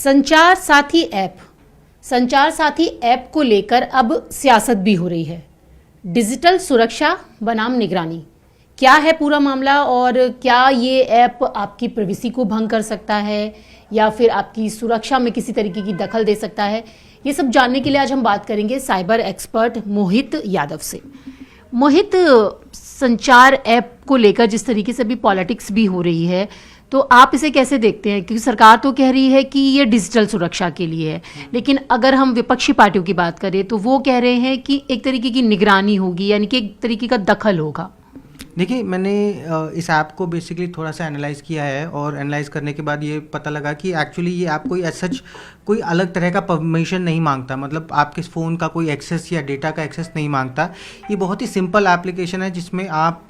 संचार साथी ऐप को लेकर अब सियासत भी हो रही है। डिजिटल सुरक्षा बनाम निगरानी, क्या है पूरा मामला और क्या ये ऐप आपकी प्राइवेसी को भंग कर सकता है या फिर आपकी सुरक्षा में किसी तरीके की दखल दे सकता है? ये सब जानने के लिए आज हम बात करेंगे साइबर एक्सपर्ट मोहित यादव से। मोहित, संचार ऐप को लेकर जिस तरीके से भी पॉलिटिक्स भी हो रही है, तो आप इसे कैसे देखते हैं? क्योंकि सरकार तो कह रही है कि ये डिजिटल सुरक्षा के लिए है, लेकिन अगर हम विपक्षी पार्टियों की बात करें तो वो कह रहे हैं कि एक तरीके की निगरानी होगी, यानी कि एक तरीके का दखल होगा। देखिए, मैंने इस ऐप को बेसिकली थोड़ा सा एनालाइज किया है और एनालाइज करने के बाद ये पता लगा कि एक्चुअली ये ऐप कोई सच कोई अलग तरह का परमिशन नहीं मांगता, मतलब आपके फ़ोन का कोई एक्सेस या डेटा का एक्सेस नहीं मांगता। ये बहुत ही सिंपल एप्लीकेशन है जिसमें आप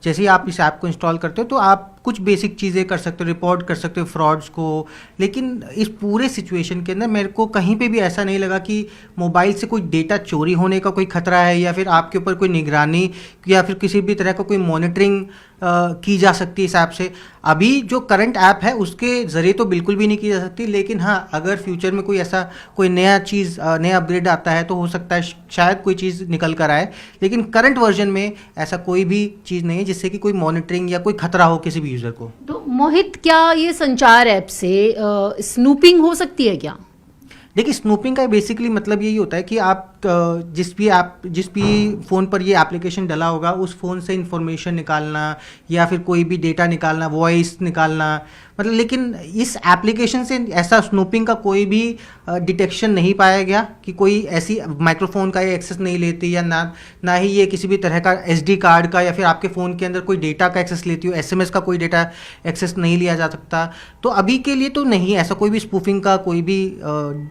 जैसे ही आप इस ऐप को इंस्टॉल करते हो तो आप कुछ बेसिक चीज़ें कर सकते हो, रिपोर्ट कर सकते हो फ्रॉड्स को। लेकिन इस पूरे सिचुएशन के अंदर मेरे को कहीं पे भी ऐसा नहीं लगा कि मोबाइल से कोई डेटा चोरी होने का कोई खतरा है या फिर आपके ऊपर कोई निगरानी या फिर किसी भी तरह का कोई मॉनिटरिंग की जा सकती है इस ऐप से। अभी जो करंट ऐप है उसके ज़रिए तो बिल्कुल भी नहीं की जा सकती, लेकिन हाँ, अगर फ्यूचर में कोई ऐसा कोई नया चीज़ नया अपग्रेड आता है तो हो सकता है शायद कोई चीज़ निकल कर आए, लेकिन करंट वर्जन में ऐसा कोई भी चीज़ नहीं है जिससे कि कोई मॉनिटरिंग या कोई खतरा हो किसी भी यूज़र को। तो मोहित, क्या ये संचार ऐप से स्नूपिंग हो सकती है क्या? देखिए, स्नूपिंग का बेसिकली मतलब यही होता है कि आप जिस भी फ़ोन पर ये एप्लीकेशन डला होगा उस फ़ोन से इंफॉर्मेशन निकालना या फिर कोई भी डेटा निकालना, वॉइस निकालना, मतलब। लेकिन इस एप्लीकेशन से ऐसा स्नूपिंग का कोई भी डिटेक्शन नहीं पाया गया कि कोई ऐसी माइक्रोफोन का ये एक्सेस नहीं लेती या ना ही ये किसी भी तरह का SD कार्ड का या फिर आपके फ़ोन के अंदर कोई डेटा का एक्सेस लेती हो, SMS का कोई डेटा एक्सेस नहीं लिया जा सकता। तो अभी के लिए तो नहीं, ऐसा कोई भी स्पूफिंग का कोई भी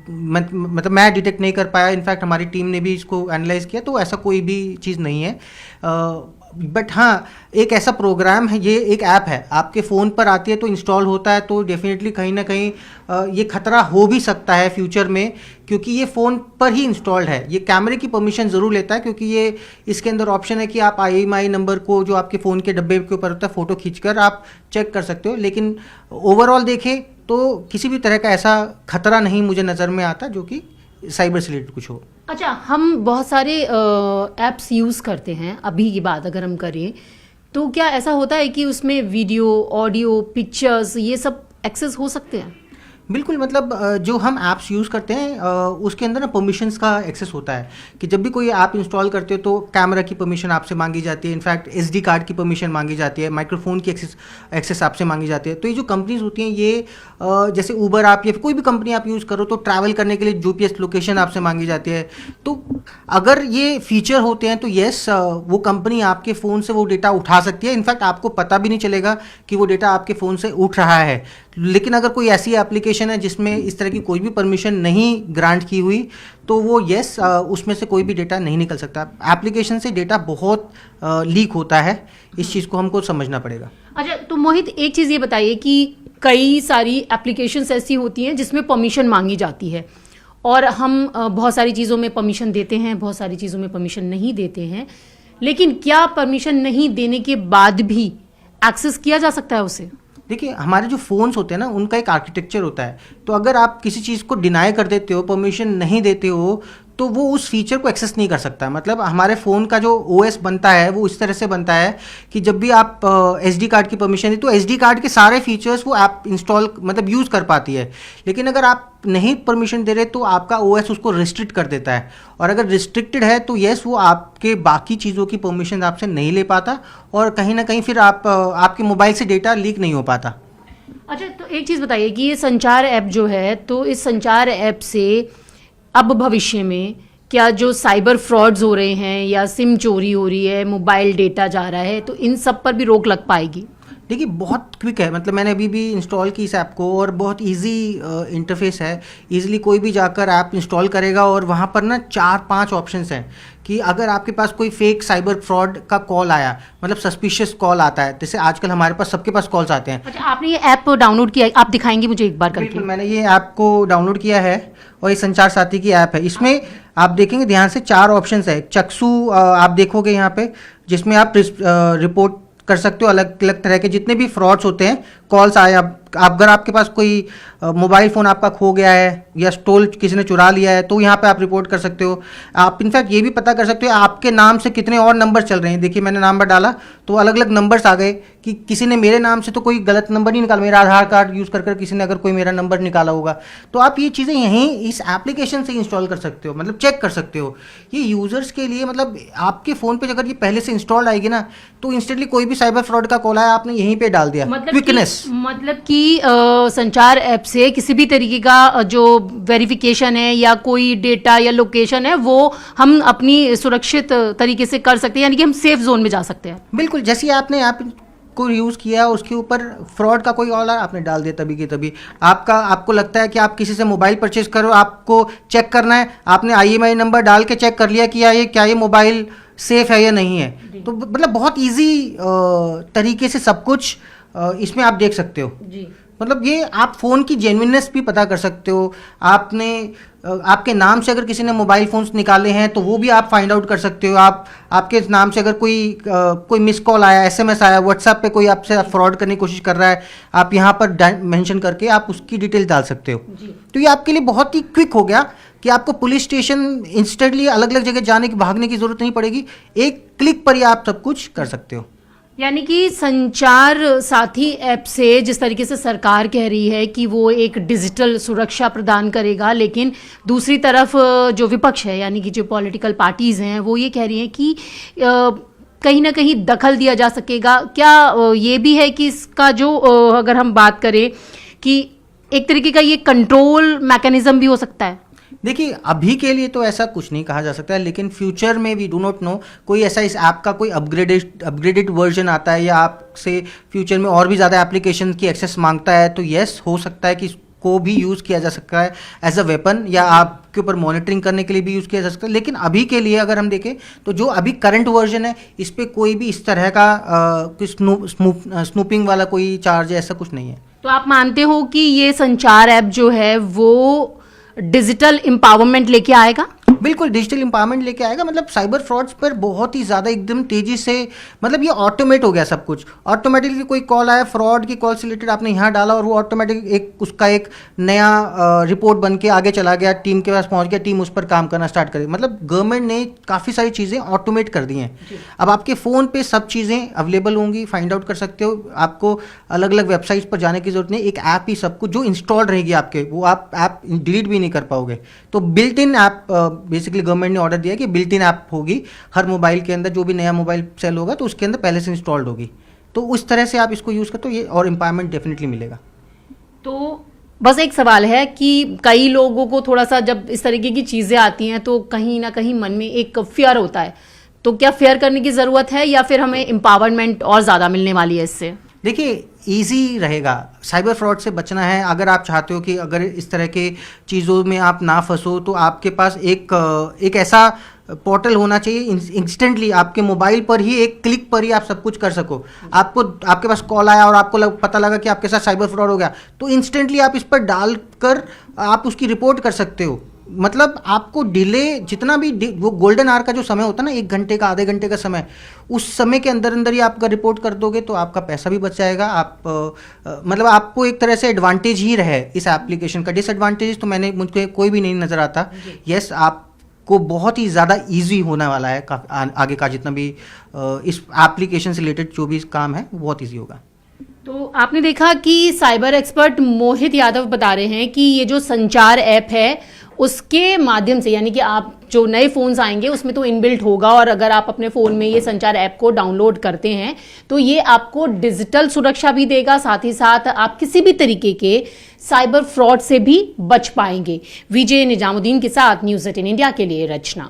मतलब मैं डिटेक्ट नहीं कर पाया। इनफैक्ट हमारी टीम ने भी इसको एनालाइज किया तो ऐसा कोई भी चीज़ नहीं है। बट हाँ, एक ऐसा प्रोग्राम है, ये एक ऐप है, आपके फ़ोन पर आती है तो इंस्टॉल होता है, तो डेफिनेटली कहीं ना कहीं ये खतरा हो भी सकता है फ्यूचर में, क्योंकि ये फ़ोन पर ही इंस्टॉल्ड है। ये कैमरे की परमिशन ज़रूर लेता है क्योंकि ये इसके अंदर ऑप्शन है कि आप IMEI नंबर को जो आपके फ़ोन के डब्बे के ऊपर होता है फ़ोटो खींचकर आप चेक कर सकते हो। लेकिन ओवरऑल देखें तो किसी भी तरह का ऐसा खतरा नहीं मुझे नज़र में आता जो कि साइबर से रिलेटेड कुछ हो। अच्छा, हम बहुत सारे ऐप्स यूज़ करते हैं, अभी की बात अगर हम करें तो क्या ऐसा होता है कि उसमें वीडियो, ऑडियो, पिक्चर्स ये सब एक्सेस हो सकते हैं? बिल्कुल, मतलब जो हम ऐप्स यूज़ करते हैं उसके अंदर ना परमिशंस का एक्सेस होता है कि जब भी कोई ऐप इंस्टॉल करते हो तो कैमरा की परमिशन आपसे मांगी जाती है, इनफैक्ट SD कार्ड की परमिशन मांगी जाती है, माइक्रोफोन की एक्सेस आपसे मांगी जाती है। तो ये जो कंपनीज होती हैं ये जैसे ऊबर आप या फिर कोई भी कंपनी आप यूज़ करो तो ट्रैवल करने के लिए GPS लोकेशन आपसे मांगी जाती है। तो अगर ये फीचर होते हैं तो येस, वो कंपनी आपके फ़ोन से वो डेटा उठा सकती है। इनफैक्ट आपको पता भी नहीं चलेगा कि वो डेटा आपके फ़ोन से उठ रहा है। लेकिन अगर कोई ऐसी एप्लीकेशन है जिसमें इस तरह की कोई भी परमिशन नहीं ग्रांट की हुई तो वो येस, उसमें से कोई भी डेटा नहीं निकल सकता। एप्लीकेशन से डेटा बहुत लीक होता है, इस चीज़ को हमको समझना पड़ेगा। अच्छा, तो मोहित एक चीज़ ये बताइए कि कई सारी एप्लीकेशंस ऐसी होती हैं जिसमें परमिशन मांगी जाती है और हम बहुत सारी चीज़ों में परमिशन देते हैं, बहुत सारी चीज़ों में परमिशन नहीं देते हैं, लेकिन क्या परमिशन नहीं देने के बाद भी एक्सेस किया जा सकता है उसे? देखिए, हमारे जो फ़ोन्स होते हैं ना उनका एक आर्किटेक्चर होता है, तो अगर आप किसी चीज़ को डिनाई कर देते हो, परमिशन नहीं देते हो, तो वो उस फीचर को एक्सेस नहीं कर सकता। मतलब हमारे फ़ोन का जो OS बनता है वो इस तरह से बनता है कि जब भी आप SD कार्ड की परमिशन दी तो SD कार्ड के सारे फीचर्स वो ऐप इंस्टॉल मतलब यूज़ कर पाती है। लेकिन अगर आप नहीं परमिशन दे रहे तो आपका OS उसको रिस्ट्रिक्ट कर देता है, और अगर रिस्ट्रिक्टेड है तो येस, वो आपके बाकी चीज़ों की परमिशन आपसे नहीं ले पाता और कहीं ना कहीं फिर आपके मोबाइल से डेटा लीक नहीं हो पाता। अच्छा, तो एक चीज़ बताइए कि ये संचार ऐप जो है, तो इस संचार ऐप से अब भविष्य में क्या जो साइबर फ्रॉड्स हो रहे हैं या सिम चोरी हो रही है, मोबाइल डेटा जा रहा है, तो इन सब पर भी रोक लग पाएगी? देखिए, बहुत क्विक है, मतलब मैंने अभी भी इंस्टॉल की इस ऐप को और बहुत इजी इंटरफेस है। इजीली कोई भी जाकर ऐप इंस्टॉल करेगा और वहाँ पर ना 4-5 ऑप्शंस हैं कि अगर आपके पास कोई फेक साइबर फ्रॉड का कॉल आया, मतलब सस्पिशियस कॉल आता है, जैसे आजकल हमारे पास सबके पास कॉल्स आते हैं। अच्छा, आपने ये ऐप डाउनलोड किया, आप दिखाएंगे मुझे एक बार करके? बिल्कुल, मैंने ये ऐप को डाउनलोड किया है और ये संचार साथी की ऐप है। इसमें आप देखेंगे ध्यान से 4 ऑप्शंस है। चक्षु आप देखोगे यहाँ पे, जिसमें आप रिपोर्ट कर सकते हो अलग अलग तरह के जितने भी फ्रॉड्स होते हैं, कॉल्स आए, अब अगर आपके पास कोई मोबाइल फ़ोन आपका खो गया है या स्टोल किसी ने चुरा लिया है तो यहाँ पे आप रिपोर्ट कर सकते हो। आप इनफैक्ट ये भी पता कर सकते हो आपके नाम से कितने और नंबर चल रहे हैं। देखिए मैंने नंबर डाला तो अलग अलग नंबर्स आ गए कि किसी ने मेरे नाम से तो कोई गलत नंबर नहीं निकाला, मेरा आधार कार्ड यूज़ कर किसी ने अगर कोई मेरा नंबर निकाला होगा। तो आप ये चीज़ें यहीं इस एप्लीकेशन से इंस्टॉल कर सकते हो, मतलब चेक कर सकते हो। ये यूज़र्स के लिए, मतलब आपके फ़ोन पे अगर ये पहले से इंस्टॉल आएगी ना तो इंस्टेंटली कोई भी साइबर फ्रॉड का कॉल आया आपने यहीं पे डाल दिया। क्विकनेस, मतलब कि संचार ऐप से किसी भी तरीके का जो वेरिफिकेशन है या कोई डेटा या लोकेशन है वो हम अपनी सुरक्षित तरीके से कर सकते हैं, यानी कि हम सेफ जोन में जा सकते हैं। बिल्कुल, जैसे आपने ऐप को यूज़ किया उसके ऊपर फ्रॉड का कोई ऑर्डर आपने डाल दिया तभी की तभी, आपको लगता है कि आप किसी से मोबाइल परचेज करो, आपको चेक करना है, आपने IMEI नंबर डाल के चेक कर लिया कि क्या ये मोबाइल सेफ है या नहीं है। तो मतलब बहुत ईजी तरीके से सब कुछ इसमें आप देख सकते हो जी। मतलब ये आप फ़ोन की जेन्युइननेस भी पता कर सकते हो। आपके नाम से अगर किसी ने मोबाइल फ़ोन्स निकाले हैं तो वो भी आप फाइंड आउट कर सकते हो। आपके नाम से अगर कोई मिस कॉल आया, SMS आया, व्हाट्सएप पे कोई आपसे फ्रॉड करने की कोशिश कर रहा है, आप यहाँ पर मेंशन करके आप उसकी डिटेल डाल सकते हो जी। तो ये आपके लिए बहुत ही क्विक हो गया कि आपको पुलिस स्टेशन इंस्टेंटली अलग अलग जगह भागने की ज़रूरत नहीं पड़ेगी, एक क्लिक पर ही आप सब कुछ कर सकते हो। यानी कि संचार साथी ऐप से जिस तरीके से सरकार कह रही है कि वो एक डिजिटल सुरक्षा प्रदान करेगा, लेकिन दूसरी तरफ जो विपक्ष है यानी कि जो पॉलिटिकल पार्टीज हैं वो ये कह रही हैं कि कहीं ना कहीं दखल दिया जा सकेगा। क्या ये भी है कि इसका जो अगर हम बात करें कि एक तरीके का ये कंट्रोल मैकेनिज्म भी हो सकता है? देखिए अभी के लिए तो ऐसा कुछ नहीं कहा जा सकता है, लेकिन फ्यूचर में वी डू नॉट नो, कोई ऐसा इस ऐप का कोई अपग्रेडेड वर्जन आता है या आपसे फ्यूचर में और भी ज़्यादा एप्लीकेशन की एक्सेस मांगता है तो येस हो सकता है कि इसको भी यूज़ किया जा सकता है एज अ वेपन या आपके ऊपर मॉनिटरिंग करने के लिए भी यूज़ किया जा सकता है। लेकिन अभी के लिए अगर हम देखें तो जो अभी करंट वर्जन है इस पर कोई भी इस तरह का स्नूपिंग वाला कोई चार्ज ऐसा कुछ नहीं है। तो आप मानते हो कि ये संचार ऐप जो है वो डिजिटल एम्पावरमेंट लेके आएगा? बिल्कुल डिजिटल एम्पावरमेंट लेके आएगा। मतलब साइबर फ्रॉड्स पर बहुत ही ज़्यादा एकदम तेज़ी से, मतलब ये ऑटोमेट हो गया सब कुछ। ऑटोमेटिकली कोई कॉल आया फ्रॉड की कॉल से रिलेटेड, आपने यहाँ डाला और वो ऑटोमेटिक उसका एक नया रिपोर्ट बन के आगे चला गया, टीम के पास पहुँच गया, टीम उस पर काम करना स्टार्ट करेगी। मतलब गवर्नमेंट ने काफ़ी सारी चीज़ें ऑटोमेट कर दी हैं। अब आपके फ़ोन पर सब चीज़ें अवेलेबल होंगी, फाइंड आउट कर सकते हो। आपको अलग अलग वेबसाइट्स पर जाने की जरूरत नहीं, एक ऐप ही सब कुछ जो इंस्टॉल रहेगी आपके, वो आप ऐप डिलीट भी नहीं कर पाओगे। तो built in app basically government ने ऑर्डर दिया कि बिल्ट इन ऐप होगी हर मोबाइल के अंदर, जो भी नया मोबाइल सेल होगा तो उसके अंदर पहले से इंस्टॉल्ड होगी। तो उस तरह से आप इसको यूज़ करते हो ये और एम्पावरमेंट डेफिनेटली मिलेगा। तो बस एक सवाल है कि कई लोगों को थोड़ा सा जब इस तरीके की चीज़ें आती हैं तो कहीं ना कहीं मन में एक फेयर होता है, तो क्या फेयर करने की ज़रूरत है या फिर हमें एम्पावरमेंट और ज़्यादा मिलने वाली है इससे? देखिए ईजी रहेगा, साइबर फ्रॉड से बचना है। अगर आप चाहते हो कि अगर इस तरह के चीज़ों में आप ना फंसो तो आपके पास एक ऐसा पोर्टल होना चाहिए, इंस्टेंटली आपके मोबाइल पर ही एक क्लिक पर ही आप सब कुछ कर सको। आपके पास कॉल आया और आपको पता लगा कि आपके साथ साइबर फ्रॉड हो गया तो इंस्टेंटली आप इस पर डालकर आप उसकी रिपोर्ट कर सकते हो। मतलब आपको डिले जितना भी वो गोल्डन आवर का जो समय होता है ना, 1 घंटे का, आधे घंटे का समय, उस समय के अंदर अंदर ही आपका रिपोर्ट कर दोगे तो आपका पैसा भी बच जाएगा। मतलब आपको एक तरह से एडवांटेज ही रहे इस एप्लीकेशन का। डिसएडवांटेज तो मुझे कोई भी नहीं नज़र आता। यस आपको बहुत ही ज़्यादा ईजी होने वाला है, आगे का जितना भी इस एप्लीकेशन से रिलेटेड जो भी काम है बहुत ईजी होगा। तो आपने देखा कि साइबर एक्सपर्ट मोहित यादव बता रहे हैं कि ये जो संचार ऐप है उसके माध्यम से, यानी कि आप जो नए फ़ोन्स आएंगे उसमें तो इनबिल्ट होगा, और अगर आप अपने फ़ोन में ये संचार ऐप को डाउनलोड करते हैं तो ये आपको डिजिटल सुरक्षा भी देगा, साथ ही साथ आप किसी भी तरीके के साइबर फ्रॉड से भी बच पाएंगे। विजय निजामुद्दीन के साथ न्यूज़ 18 इंडिया के लिए रचना।